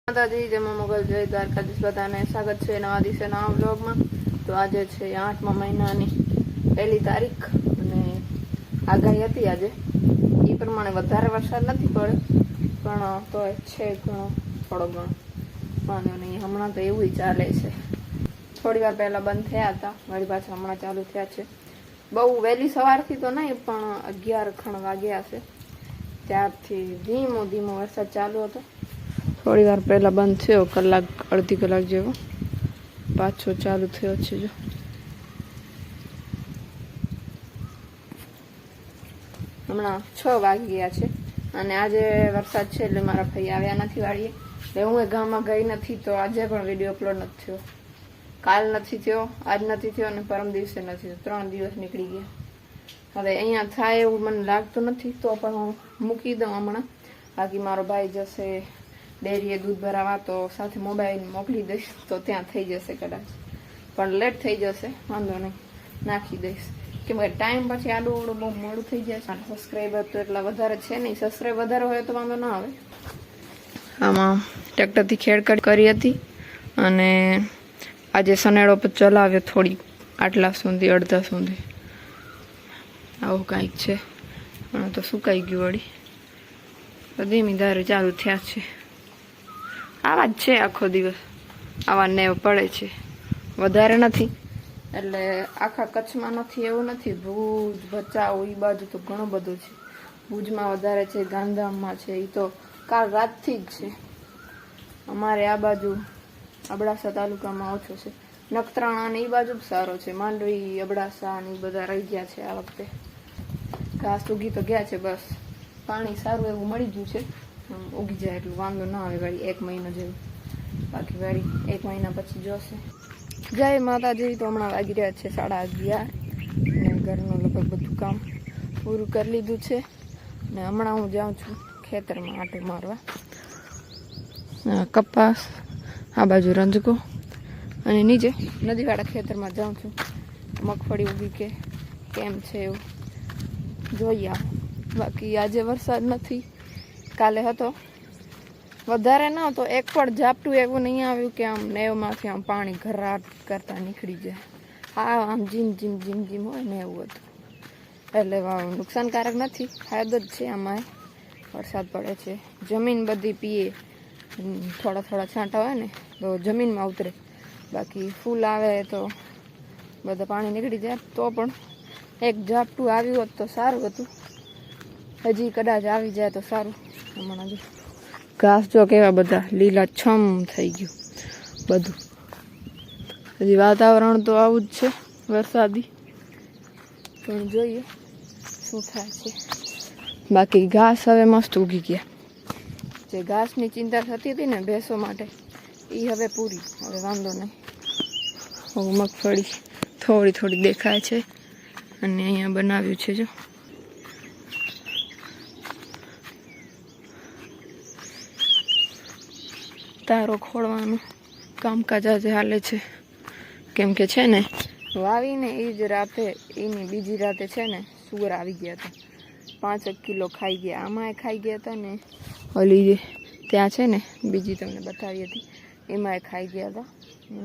માતાજી જય મોગલ જય દ્વારકાધીશ બધાને સ્વાગત છે નવા દિવસે નવા બ્લોગમાં। તો આજે છે 8મા મહિનાની 1લી તારીખ અને આગાહી હતી આજે એ પ્રમાણે વધારે વરસાદ નથી પડ્યો પણ તો છે ઘણો થોડો ઘણો વાંધો નહીં। હમણાં તો એવું ચાલે છે, થોડી વાર પહેલા બંધ થયા હતા વળી પાછા હમણાં ચાલુ થયા છે। બહુ વહેલી સવારથી તો નહીં પણ 11 વાગ્યા છે ત્યારથી ધીમો ધીમો વરસાદ ચાલુ હતો। થોડી વાર પહેલા બંધ થયો, કલાક અડધી કલાક જેવો, પાછો ચાલુ થયો છે। જો હમણાં 6 વાગી ગયા છે અને આજે વરસાદ છે એટલે મારા ભાઈ આવ્યા નથી વાળીએ, એટલે હું ગામમાં ગઈ નથી તો આજે પણ વિડીયો અપલોડ નથી થયો। કાલ નથી થયો, આજ નથી થયો અને પરમ દિવસે નથી થયો, 3 દિવસ નીકળી ગયા। હવે અહીંયા થાય એવું મને લાગતું નથી તો પણ હું મૂકી દઉં હમણાં, બાકી મારો ભાઈ જશે ડેરીએ દૂધ ભરાવા તો સાથે મોબાઈલ મોકલી દઈશ તો ત્યાં થઈ જશે કદાચ, પણ લેટ થઈ જશે વાંધો નહીં, નાખી દઈશ કેમ કે ટાઈમ પછી આડું ઓડું બહુ મોડું થઈ જાય છે। સબસ્ક્રાઈબર તો એટલા વધારે છે નહીં, સબસ્ક્રાઈબ વધારે હોય તો વાંધો ના આવે। આમાં ટ્રેક્ટરથી ખેડ કરી હતી અને આજે સનેડો પર ચલાવ્યો થોડી આટલા સુધી અડધા સુધી, આવું કાંઈક છે પણ તો સુકાઈ ગયું વળી, તો ધીમી ધારે ચાલુ થયા છે। આવા જ છે આખો દિવસ, આવા નેવ પડે છે, વધારે નથી એટલે આખા કચ્છમાં નથી એવું નથી, ભુજ ભચાઉ એ બાજુ તો ઘણું બધું છે, ભુજમાં વધારે છે, ગાંધીધામમાં છે, એ તો કાલ રાતથી જ છે। અમારે આ બાજુ અબડાસા તાલુકામાં ઓછો છે, નખત્રાણા ને એ બાજુ જ સારો છે, માંડવી અબડાસા ને એ બધા રહી ગયા છે આ વખતે, ઘાસ ઉગી તો ગયા છે, બસ પાણી સારું એવું મળી ગયું છે, ઉગી જાય એટલું વાંધો ના આવે વળી 1 મહિનો જેવું, બાકી વળી 1 મહિના પછી જોશે। જય માતાજી। તો હમણાં વાગી રહ્યા છે 11:30 અને ઘરનું લગભગ બધું કામ પૂરું કરી લીધું છે ને હમણાં હું જાઉં છું ખેતરમાં આંટો મારવા, કપાસ આ બાજુ રંજકો અને નીચે નદીવાળા ખેતરમાં જાઉં છું, મગફળી ઉગી કે કેમ છે એવું જોઈએ આવો। બાકી આજે વરસાદ નથી, કાલે હતો વધારે ન તો એક પણ ઝાપટું એવું નહીં આવ્યું કે આમ નેવમાંથી આમ પાણી ઘરાટ કરતા નીકળી જાય, હા આમ જીમ જીમ જીમ જીમ હોય ને એવું હતું, એટલે નુકસાનકારક નથી, ફાયદો જ છે આમાં, વરસાદ પડે છે, જમીન બધી પીએ, થોડા થોડા છાંટા હોય ને તો જમીનમાં ઉતરે, બાકી ફૂલ આવે તો બધા પાણી નીકળી જાય। તો પણ એક ઝાપટું આવ્યું હોત તો સારું હતું, હજી કદાચ આવી જાય તો સારું। હમણાં જો ઘાસ જો કેવા બધા લીલા છમ થઈ ગયું બધું, હજી વાતાવરણ તો આવું જ છે વરસાદી, પણ જોઈએ શું થાય છે। બાકી ઘાસ હવે મસ્ત ઉગી ગયા, જે ઘાસની ચિંતા થતી હતી ને ભેંસો માટે એ હવે પૂરી, હવે વાંધો નહીં। મગફળી થોડી થોડી દેખાય છે અને અહીંયા બનાવ્યું છે જો તારો ખોળવાનું કામકાજ આજે હાલે છે, કેમ કે છે ને વાવીને એ જ રાતે એની બીજી રાતે છે ને સુગર આવી ગયા હતા, 5 કિલો ખાઈ ગયા, આમાંય ખાઈ ગયા હતા ને ઓલી ત્યાં છે ને બીજી તમને બતાવી હતી એમાંય ખાઈ ગયા હતા।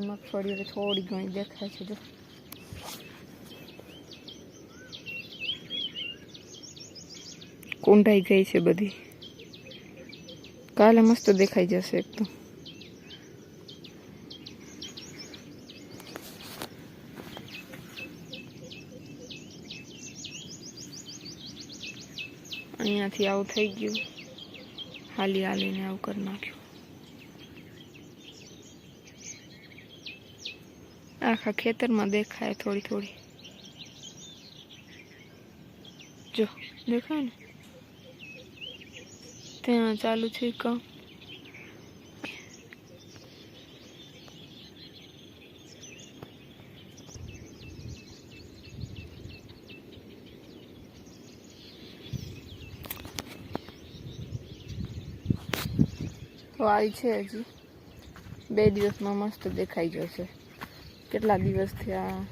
મગફળી હવે થોડી ઘણી દેખાય છે જો, કુંડાઈ ગઈ છે બધી, કાલે મસ્ત દેખાઈ જશે એકદમ। અહીંયાથી આવું થઈ ગયું, હાલી હાલીને આવું કરી નાખ્યું, આખા ખેતરમાં દેખાય થોડી થોડી, જો દેખાય ને ત્યાં ચાલુ છે કામ। વાય છે હજી 2 દિવસમાં મસ્ત દેખાઈ જશે, કેટલા દિવસ થયા,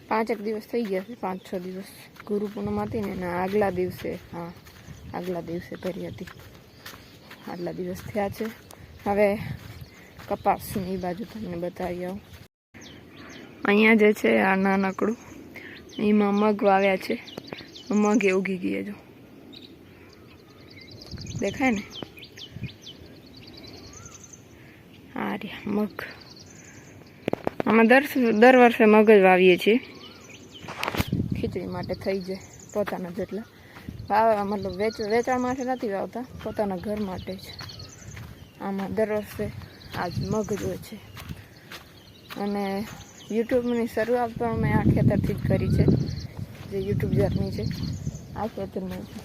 5 દિવસ થઈ ગયા છે, 5-6 દિવસ, ગુરુ પૂનમ હતી ને આગલા દિવસે, હા આગલા દિવસે કરી હતી, આટલા દિવસ થયા છે। હવે કપાસની બાજુ તમને બતાવી આવું. અહીંયા જે છે આ નાનકડું, એમાં મગ વાવ્યા છે. મગ એ ઉગી ગયા, જો દેખાય ને, આ રહ્યા મગ. આમાં દર વર્ષે મગ જ વાવીએ છીએ, ખીચડી માટે થઈ જાય પોતાના જેટલા. વાવવા મતલબ વેચાણ માટે નથી વાવતા, પોતાના ઘર માટે જ. આમાં દર વર્ષે આજ મગ જ હોય છે. અને યુટ્યુબની શરૂઆત પણ મેં આ ખેતરથી જ કરી છે, જે યુટ્યુબ જર્ની છે આ ખેતરમાં છે.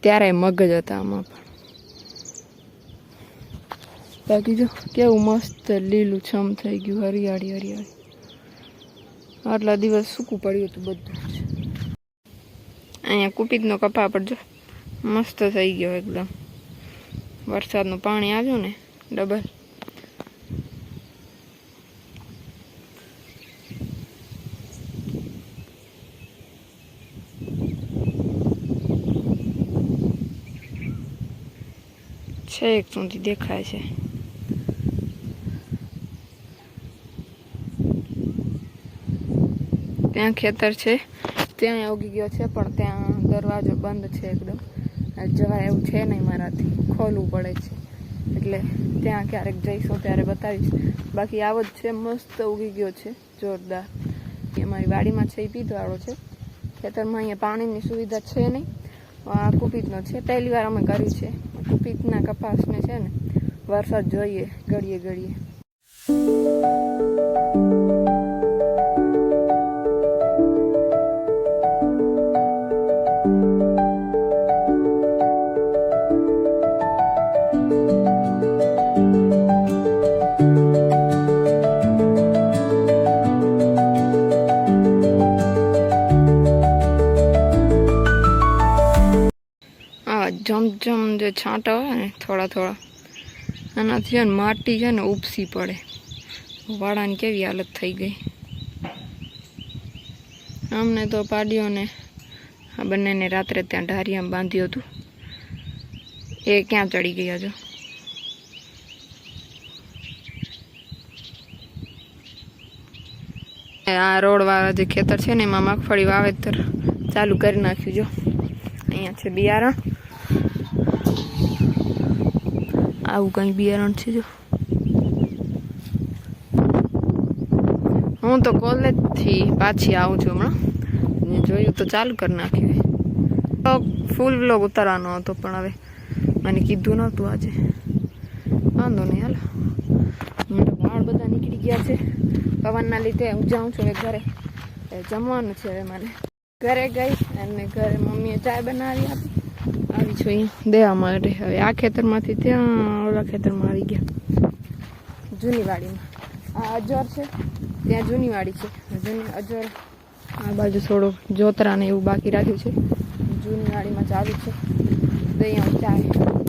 ત્યારે મગ જ હતા આમાં પણ. બાકી જો કેવું મસ્ત લીલું છમ થઈ ગયું, હરિયાળી હરિયાળી. આટલા દિવસ સૂકું પડ્યું હતું બધું જ. અહીંયા કુપીતનો કપા પર જો મસ્ત થઈ ગયો એકદમ. વરસાદનું પાણી આવ્યું ને ડબલ. છેક સુધી દેખાય છે. ત્યાં ખેતર છે, ત્યાં ઉગી ગયો છે, પણ ત્યાં દરવાજો બંધ છે એકદમ. જવાય એવું છે નહીં મારાથી, ખોલવું પડે છે. એટલે ત્યાં ક્યારેક જઈશું ત્યારે બતાવીશ. બાકી આવો જ છે, મસ્ત ઉગી ગયો છે, જોરદાર. અમારી વાડીમાં છે એ પીતવાળો છે. ખેતરમાં અહીંયા પાણીની સુવિધા છે નહીં. આ કુપીતનો છે, પહેલી વાર અમે કર્યું છે. કુપીતના કપાસને છે ને વરસાદ જોઈએ ઘડીએ ઘડીએ. જમજમ જે છાંટા હોય ને થોડા થોડા, આનાથી છે ને માટી છે ને ઉપસી પડે. વાળાની કેવી હાલત થઈ ગઈ. અમને તો પાડ્યોને આ બંનેને રાત્રે ત્યાં ઢારિયામાં બાંધ્યું હતું, એ ક્યાં ચડી ગયા છો. આ રોડ વાળા જે ખેતર છે ને એમાં મગફળી વાવેતર ચાલુ કરી નાખ્યું. જો અહીંયા છે બિયારણ, આવું કંઈ બિયારણ છે. જો હું તો કોલેજથી પાછી આવું છું હમણાં, જોયું તો ચાલુ કરી નાખ્યું. ફૂલ વ્લોગ ઉતારવાનો હતો પણ હવે મને કીધું નહોતું આજે. વાંધો નહીં, હાલો. વાળ બધા નીકળી ગયા છે પવનના લીધે. હું જાઉં છું હવે ઘરે, જમવાનું છે હવે મને. ઘરે ગઈ અને ઘરે મમ્મીએ ચાય બનાવી આપી, આવી છું અહીંયા દેવા માટે. હવે આ ખેતરમાંથી ત્યાં ઓલા ખેતરમાં આવી ગયા, જૂની વાડીમાં. આ અજોર છે, ત્યાં જૂની વાડી છે. જૂની અજોર આ બાજુ થોડું જોતરા ને એવું બાકી રાખ્યું છે. જૂની વાડીમાં ચાલુ છે. તો અહીંયા ચાય